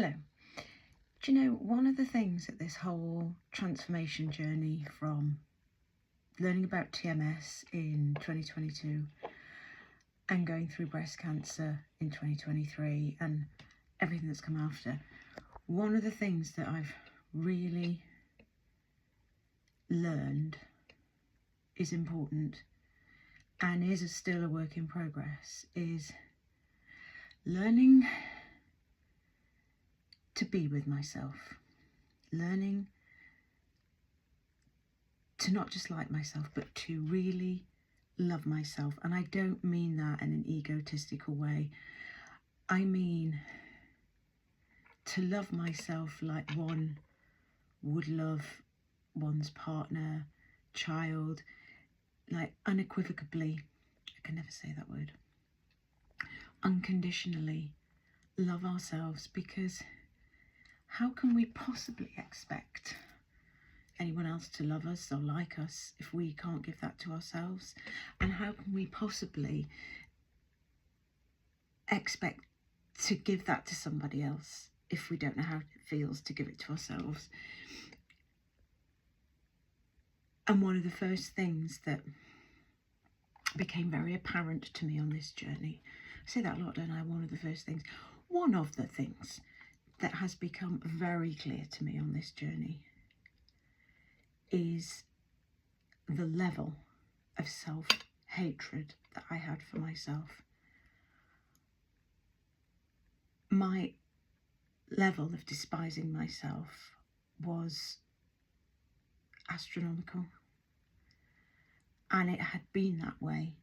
Hello. Do you know, one of the things that this whole transformation journey from learning about TMS in 2022 and going through breast cancer in 2023 and everything that's come after, one of the things that I've really learned is important and is still a work in progress is learning to be with myself, learning to not just like myself, but to really love myself. And I don't mean that in an egotistical way. I mean to love myself like one would love one's partner, child, like unequivocally, I can never say that word, unconditionally love ourselves, because how can we possibly expect anyone else to love us or like us if we can't give that to ourselves? And how can we possibly expect to give that to somebody else if we don't know how it feels to give it to ourselves? And one of the first things that became very apparent to me on this journey, I say that a lot, don't I? One of the things that has become very clear to me on this journey is the level of self-hatred that I had for myself. My level of despising myself was astronomical, and it had been that way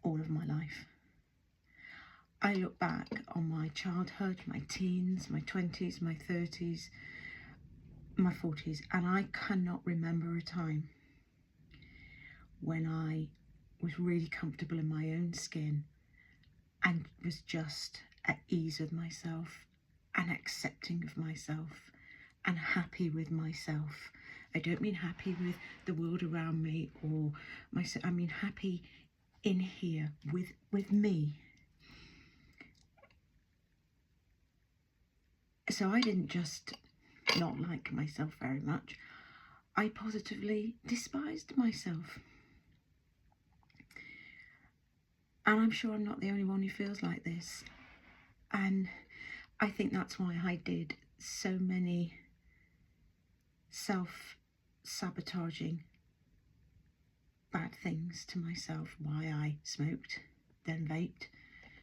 all of my life. I look back on my childhood, my teens, my 20s, my 30s, my 40s, and I cannot remember a time when I was really comfortable in my own skin and was just at ease with myself and accepting of myself and happy with myself. I don't mean happy with the world around me or myself. I mean happy in here with me. So I didn't just not like myself very much. I positively despised myself. And I'm sure I'm not the only one who feels like this. And I think that's why I did so many self-sabotaging bad things to myself. Why I smoked, then vaped,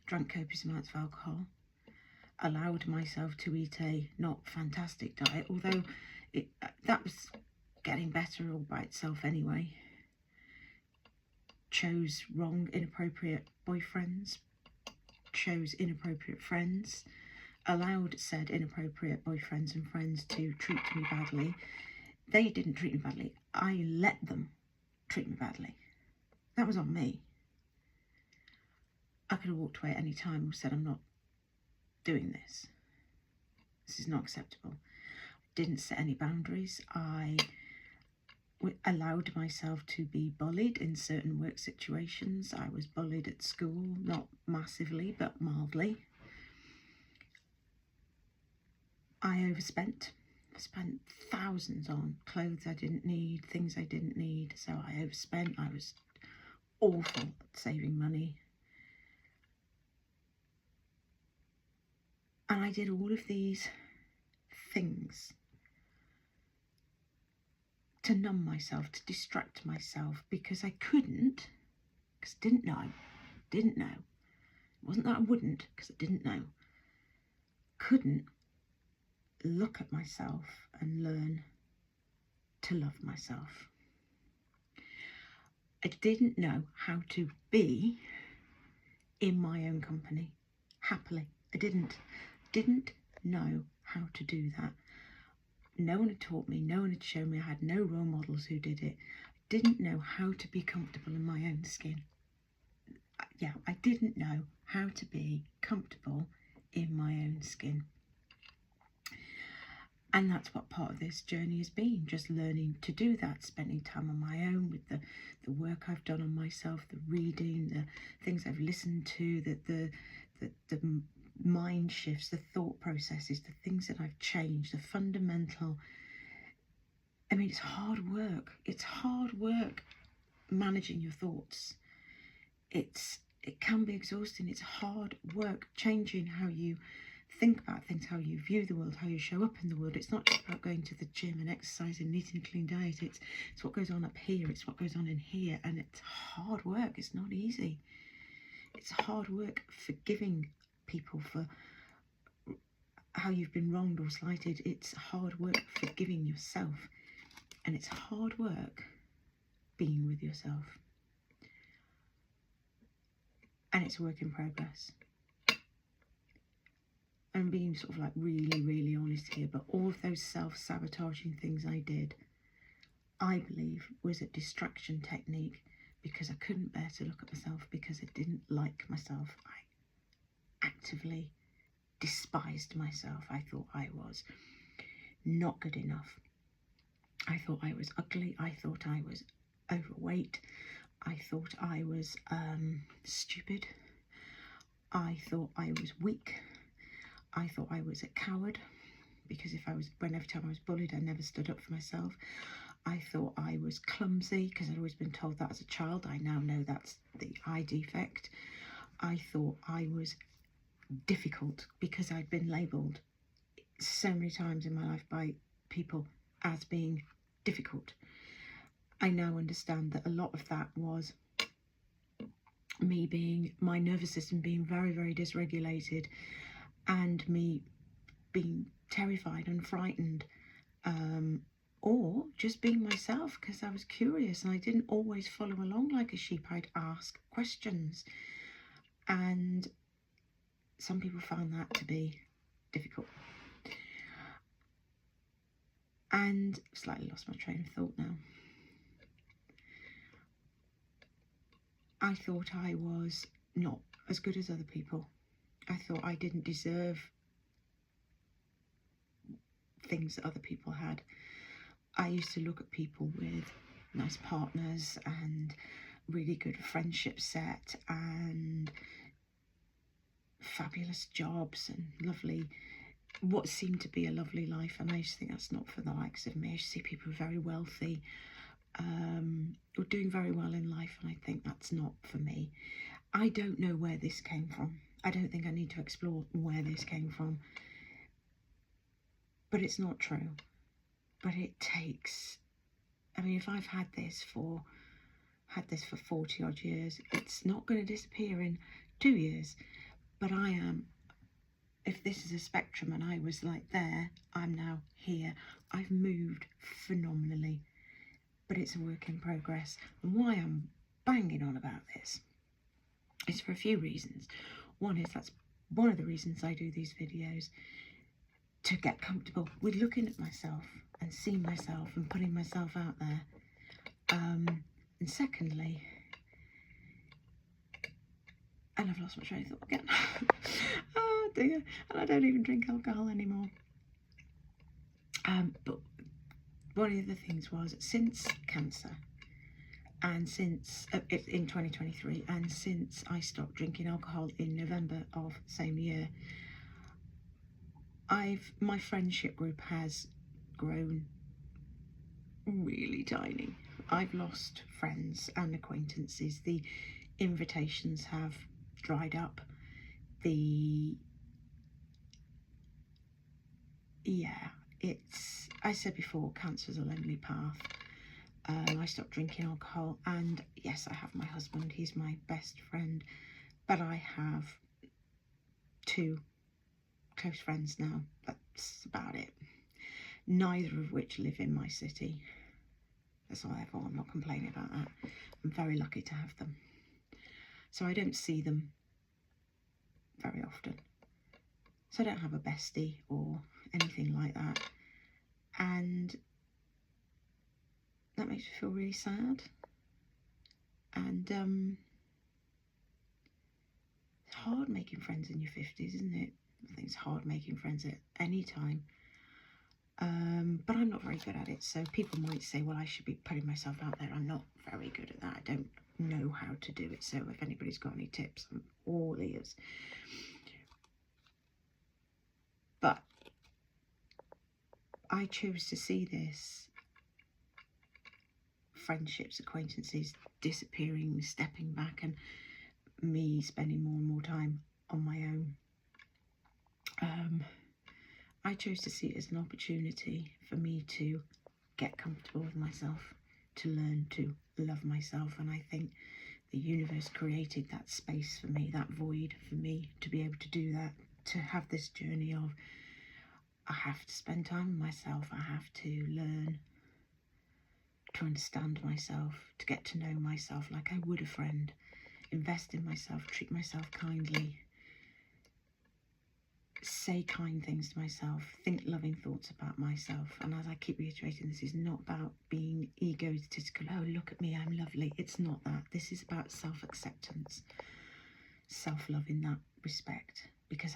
drank copious amounts of alcohol, allowed myself to eat a not fantastic diet, although that was getting better all by itself anyway. Chose wrong, inappropriate boyfriends, chose inappropriate friends, allowed said inappropriate boyfriends and friends to treat me badly. They didn't treat me badly. I let them treat me badly. That was on me. I could have walked away at any time or said, I'm not doing this. This is not acceptable. Didn't set any boundaries. I allowed myself to be bullied in certain work situations. I was bullied at school, not massively, but mildly. I overspent. I spent thousands on clothes I didn't need, things I didn't need. So I overspent. I was awful at saving money. And I did all of these things to numb myself, to distract myself, because I couldn't, because I didn't know. It wasn't that I wouldn't, because I didn't know. Couldn't look at myself and learn to love myself. I didn't know how to be in my own company happily. I didn't know how to do that. No one had taught me, no one had shown me. I had no role models who did it. I didn't know how to be comfortable in my own skin. Yeah, I didn't know how to be comfortable in my own skin. And that's what part of this journey has been, just learning to do that, spending time on my own with the work I've done on myself, the reading, the things I've listened to, the mind shifts, the thought processes, the things that I've changed, the fundamental. I mean, it's hard work. It's hard work managing your thoughts. It can be exhausting. It's hard work changing how you think about things, how you view the world, how you show up in the world. It's not just about going to the gym and exercising and eating a clean diet. It's what goes on up here. It's what goes on in here. And it's hard work. It's not easy. It's hard work forgiving people for how you've been wronged or slighted. It's hard work forgiving yourself. And it's hard work being with yourself. And it's a work in progress. I'm being sort of like really, really honest here, but all of those self-sabotaging things I did, I believe, was a distraction technique because I couldn't bear to look at myself, because I didn't like myself. I actively despised myself. I thought I was not good enough. I thought I was ugly. I thought I was overweight. I thought I was stupid. I thought I was weak. I thought I was a coward because every time I was bullied, I never stood up for myself. I thought I was clumsy because I'd always been told that as a child. I now know that's the eye defect. I thought I was difficult because I'd been labelled so many times in my life by people as being difficult. I now understand that a lot of that was my nervous system being very, very dysregulated, and me being terrified and frightened, or just being myself because I was curious and I didn't always follow along like a sheep. I'd ask questions, and some people found that to be difficult. And I've slightly lost my train of thought now. I thought I was not as good as other people. I thought I didn't deserve things that other people had. I used to look at people with nice partners and really good friendship set and fabulous jobs and what seemed to be a lovely life, and I used to think that's not for the likes of me. I used to see people very wealthy or doing very well in life, and I think that's not for me. I don't know where this came from. I don't think I need to explore where this came from, but it's not true. But it takes, I mean, if I've had this for 40 odd years, it's not going to disappear in 2 years. But I am, if this is a spectrum and I was like there, I'm now here. I've moved phenomenally, but it's a work in progress. And why I'm banging on about this is for a few reasons. One is that's one of the reasons I do these videos, to get comfortable with looking at myself and seeing myself and putting myself out there. And secondly, and I've lost my train of thought again. Oh dear, and I don't even drink alcohol anymore. But one of the things was, since cancer, and since in 2023, and since I stopped drinking alcohol in November of the same year, my friendship group has grown really tiny. I've lost friends and acquaintances. The invitations have dried up. I said before, cancer's a lonely path. I stopped drinking alcohol, and yes, I have my husband. He's my best friend, but I have 2 close friends now. That's about it. Neither of which live in my city. So therefore, I'm not complaining about that. I'm very lucky to have them. So I don't see them very often. So I don't have a bestie or anything like that. And that makes me feel really sad. And it's hard making friends in your 50s, isn't it? I think it's hard making friends at any time. But I'm not very good at it. So people might say, well, I should be putting myself out there. I'm not very good at that. I don't know how to do it. So if anybody's got any tips, I'm all ears. I chose to see this, friendships, acquaintances disappearing, stepping back, and me spending more and more time on my own. I chose to see it as an opportunity for me to get comfortable with myself, to learn to love myself. And I think the universe created that space for me, that void for me to be able to do that, to have this journey of, I have to spend time with myself, I have to learn to understand myself, to get to know myself like I would a friend, invest in myself, treat myself kindly, say kind things to myself, think loving thoughts about myself. And as I keep reiterating, this is not about being egotistical, oh look at me, I'm lovely. It's not that. This is about self-acceptance, self-love in that respect, because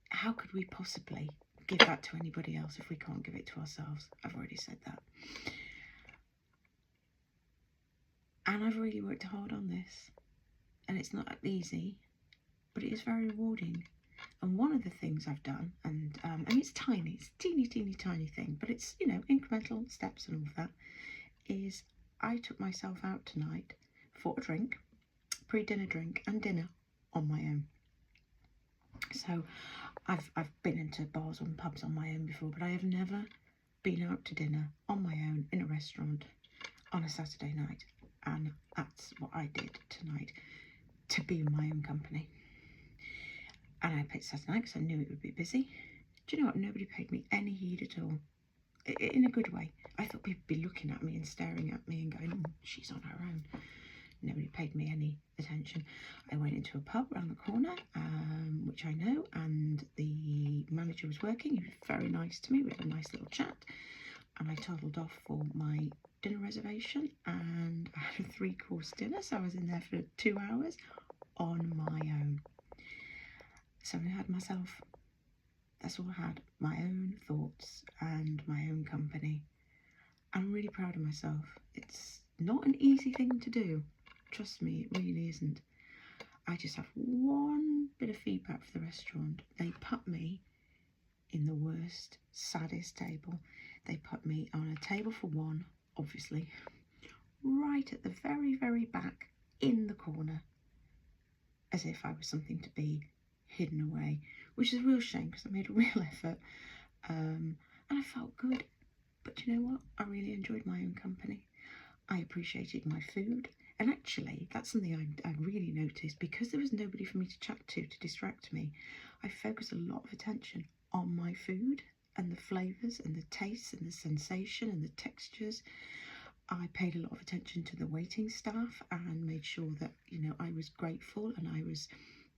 how could we possibly give that to anybody else if we can't give it to ourselves? I've already said that. And I've really worked hard on this, and it's not easy, but it is very rewarding. And one of the things I've done, and it's tiny, it's a teeny tiny thing, but it's, you know, incremental steps and all of that, is I took myself out tonight for a drink, pre-dinner drink and dinner on my own. So I've been into bars and pubs on my own before, but I have never been out to dinner on my own in a restaurant on a Saturday night. And that's what I did tonight, to be in my own company. And I picked Saturday night because I knew it would be busy. Do you know what? Nobody paid me any heed at all, in a good way. I thought people would be looking at me and staring at me and going, oh, she's on her own. Nobody paid me any attention. I went into a pub around the corner, which I know, and the manager was working. He was very nice to me. We had a nice little chat, and I toddled off for my dinner reservation, and I had a 3-course dinner, so I was in there for 2 hours on my own. So I had myself. That's all I had, my own thoughts and my own company. I'm really proud of myself. It's not an easy thing to do. Trust me, it really isn't. I just have one bit of feedback for the restaurant. They put me in the worst, saddest table. They put me on a table for one, obviously, right at the very back in the corner, as if I was something to be hidden away, which is a real shame because I made a real effort, and I felt good. But you know what? I really enjoyed my own company. I appreciated my food, and actually that's something I really noticed, because there was nobody for me to chat to distract me. I focused a lot of attention on my food and the flavours and the tastes and the sensation and the textures. I paid a lot of attention to the waiting staff and made sure that, you know, I was grateful and I was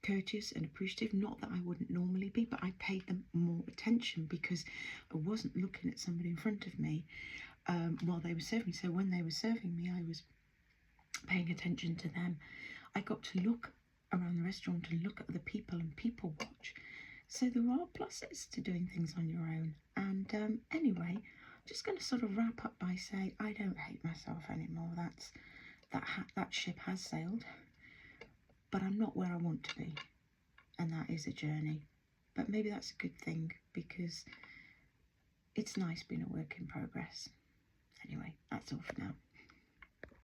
courteous and appreciative. Not that I wouldn't normally be, but I paid them more attention because I wasn't looking at somebody in front of me while they were serving. So when they were serving me, I was paying attention to them. I got to look around the restaurant and look at other people and people watch. So there are pluses to doing things on your own. And anyway, I'm just going to sort of wrap up by saying I don't hate myself anymore. That ship has sailed, but I'm not where I want to be, and that is a journey. But maybe that's a good thing, because it's nice being a work in progress. Anyway, that's all for now.